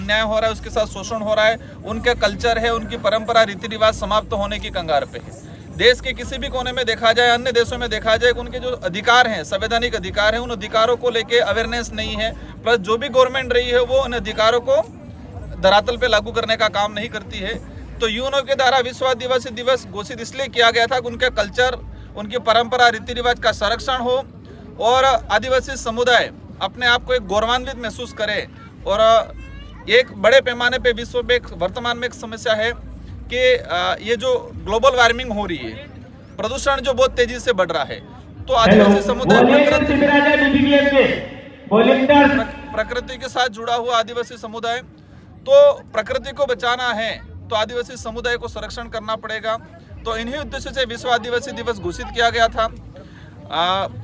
अन्याय हो रहा है, उसके साथ शोषण हो रहा है, उनके कल्चर है, उनकी परंपरा, रीति रिवाज समाप्त होने की कगार पे है। देश के किसी भी कोने में देखा जाए, अन्य देशों में देखा जाए, उनके जो अधिकार हैं, संवैधानिक अधिकार हैं, उन अधिकारों को लेके अवेयरनेस नहीं है। प्लस जो भी गवर्नमेंट रही है वो उन अधिकारों को धरातल पे लागू करने का काम नहीं करती है। तो यूएनओ के द्वारा विश्व आदिवासी दिवस घोषित इसलिए किया गया था कि उनके कल्चर, उनकी परंपरा, रीति रिवाज का संरक्षण हो और आदिवासी समुदाय अपने आप को एक गौरवान्वित महसूस करे। और एक बड़े पैमाने पे विश्व में वर्तमान में एक समस्या है कि ये जो ग्लोबल वार्मिंग हो रही है, प्रदूषण जो बहुत तेजी से बढ़ रहा है, तो आदिवासी समुदाय प्रकृति के साथ जुड़ा हुआ आदिवासी समुदाय, तो प्रकृति को बचाना है तो आदिवासी समुदाय को संरक्षण करना पड़ेगा। तो इन्हीं उद्देश्य से विश्व आदिवासी दिवस घोषित किया गया था।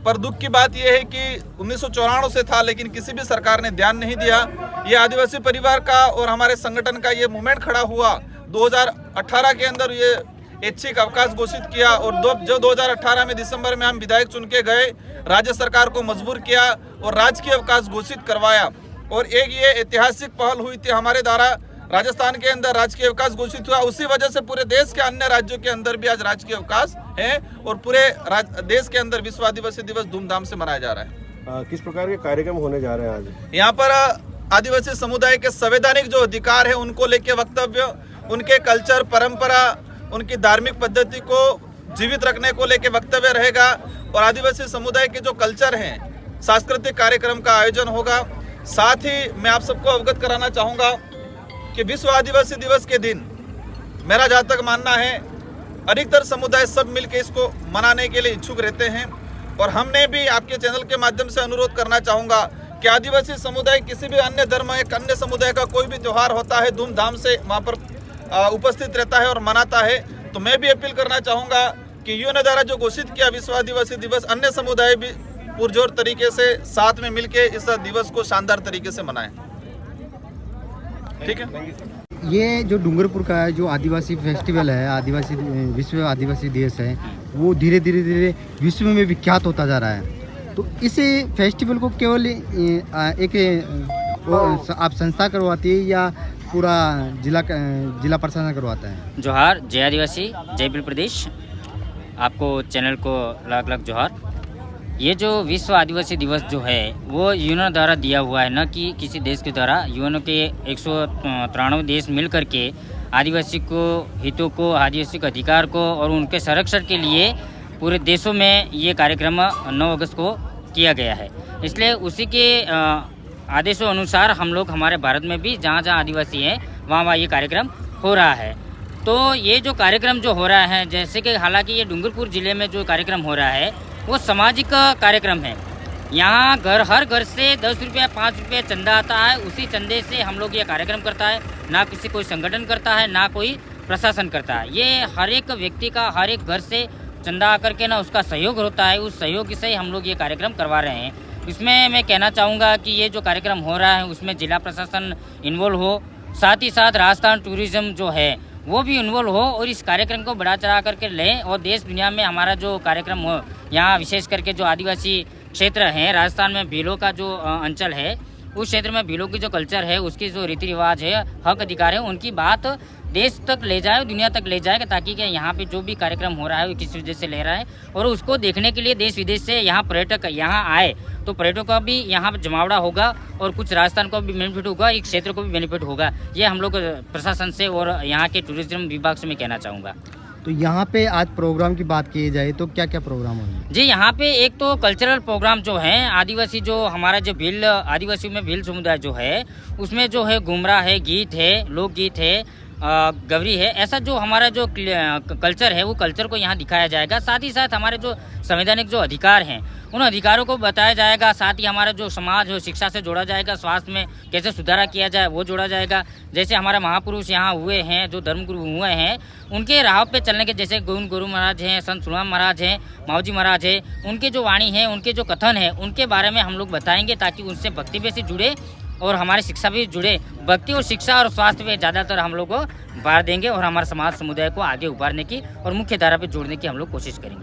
पर दुख की बात यह है कि 1994 से था, लेकिन किसी भी सरकार ने ध्यान नहीं दिया। ये आदिवासी परिवार का और हमारे संगठन का ये मूवमेंट खड़ा हुआ 2018 के अंदर, ये ऐच्छिक अवकाश घोषित किया। और जो 2018 में दिसंबर में हम विधायक चुन के गए, राज्य सरकार को मजबूर किया और राजकीय अवकाश घोषित करवाया। और एक ये ऐतिहासिक पहल हुई थी हमारे द्वारा, राजस्थान के अंदर राजकीय अवकाश घोषित हुआ। उसी वजह से पूरे देश के अन्य राज्यों के अंदर भी आज राजकीय अवकाश है और पूरे देश के अंदर विश्व आदिवासी दिवस धूमधाम से मनाया जा रहा है। किस प्रकार के कार्यक्रम होने जा रहे हैं आज यहाँ पर? आदिवासी समुदाय के संवैधानिक जो अधिकार है उनको लेके वक्तव्य, उनके कल्चर, परंपरा, उनकी धार्मिक पद्धति को जीवित रखने को लेके वक्तव्य रहेगा। और आदिवासी समुदाय के जो कल्चर हैं, सांस्कृतिक कार्यक्रम का आयोजन होगा। साथ ही मैं आप सबको अवगत कराना चाहूँगा कि विश्व आदिवासी दिवस के दिन मेरा जहाँ तक मानना है, अधिकतर समुदाय सब मिलकर इसको मनाने के लिए इच्छुक रहते हैं। और हमने भी आपके चैनल के माध्यम से अनुरोध करना चाहूँगा कि आदिवासी समुदाय किसी भी अन्य धर्म, एक अन्य समुदाय का कोई भी त्यौहार होता है, धूमधाम से वहाँ पर उपस्थित रहता है और मनाता है। तो मैं भी अपील करना चाहूँगा कि यूएनओ द्वारा जो घोषित किया विश्व आदिवासी दिवस, अन्य समुदाय भी पुरजोर तरीके से साथ में मिलकर इस दिवस को शानदार तरीके से मनाएं। ठीक है। ये जो डूंगरपुर का जो आदिवासी फेस्टिवल है, आदिवासी विश्व आदिवासी दिवस है, वो धीरे धीरे विश्व में विख्यात होता जा रहा है। तो इस फेस्टिवल को केवल एक आप संस्था करवाती है या पूरा जिला प्रशासन करवाता है? जोहार, जय आदिवासी, जय बिल प्रदेश। आपको चैनल को लाख लाख जोहार। ये जो विश्व आदिवासी दिवस जो है वो यूएनओ द्वारा दिया हुआ है, न कि किसी देश के द्वारा। यूएनओ के 193 देश मिल करके आदिवासी को हितों को, आदिवासी के अधिकार को और उनके संरक्षण के लिए पूरे देशों में ये कार्यक्रम 9 अगस्त को किया गया है। इसलिए उसी के आदेशों अनुसार हम लोग हमारे भारत में भी जहाँ जहाँ आदिवासी हैं वहाँ ये कार्यक्रम हो रहा है। तो ये जो कार्यक्रम जो हो रहा है, जैसे कि हालांकि ये डूंगरपुर ज़िले में जो कार्यक्रम हो रहा है वो सामाजिक कार्यक्रम है। यहाँ हर घर से 10 रुपया 5 रुपया चंदा आता है, उसी चंदे से हम लोग ये कार्यक्रम करता है। ना किसी कोई संगठन करता है, ना कोई प्रशासन करता है। ये हर एक व्यक्ति का, हर एक घर से चंदा आकर के ना उसका सहयोग होता है, उस सहयोग से हम लोग ये कार्यक्रम करवा रहे हैं। इसमें मैं कहना चाहूँगा कि ये जो कार्यक्रम हो रहा है उसमें जिला प्रशासन इन्वॉल्व हो, साथ ही साथ राजस्थान टूरिज़्म जो है वो भी इन्वॉल्व हो और इस कार्यक्रम को बढ़ा चढ़ा करके लें। और देश दुनिया में हमारा जो कार्यक्रम हो, यहाँ विशेष करके जो आदिवासी क्षेत्र हैं, राजस्थान में भीलों का जो अंचल है, उस क्षेत्र में भीलों की जो कल्चर है, उसकी जो रीति रिवाज है, हक अधिकार है, उनकी बात देश तक ले जाए, दुनिया तक ले जाए, ताकि क्या यहाँ पे जो भी कार्यक्रम हो रहा है वो किस वजह से ले रहा है और उसको देखने के लिए देश विदेश से यहाँ पर्यटक यहाँ आए तो पर्यटकों का भी यहाँ जमावड़ा होगा और कुछ राजस्थान को भी बेनिफिट होगा, एक क्षेत्र को भी बेनिफिट होगा। ये हम लोग प्रशासन से और यहाँ के टूरिज्म विभाग से मैं कहना चाहूँगा। तो यहाँ पे आज प्रोग्राम की बात की जाए तो क्या क्या प्रोग्राम होंगे? जी, यहाँ पे एक तो कल्चरल प्रोग्राम जो है, आदिवासी जो हमारा जो भील आदिवासी में भील समुदाय जो है उसमें जो है घुमरा है, गीत है, लोकगीत है, गवरी है, ऐसा जो हमारा जो कल्चर है वो कल्चर को यहाँ दिखाया जाएगा। साथ ही साथ हमारे जो संवैधानिक जो अधिकार हैं उन अधिकारों को बताया जाएगा। साथ ही हमारा जो समाज है शिक्षा से जोड़ा जाएगा, स्वास्थ्य में कैसे सुधारा किया जाए वो जोड़ा जाएगा। जैसे हमारे महापुरुष यहाँ हुए हैं, जो धर्मगुरु हुए हैं, उनके राह पे चलने के, जैसे गोविंद गुरु महाराज हैं, संत सुदामा महाराज हैं, माऊजी महाराज हैं, उनके जो वाणी है, उनके जो कथन है, उनके बारे में हम लोग बताएंगे ताकि उनसे भक्ति भी से जुड़े और हमारी शिक्षा भी जुड़े। भक्ति और शिक्षा और स्वास्थ्य पे ज़्यादातर हम लोग को भार देंगे और हमारे समाज समुदाय को आगे उभारने की और मुख्य धारा पे जोड़ने की हम लोग कोशिश करेंगे।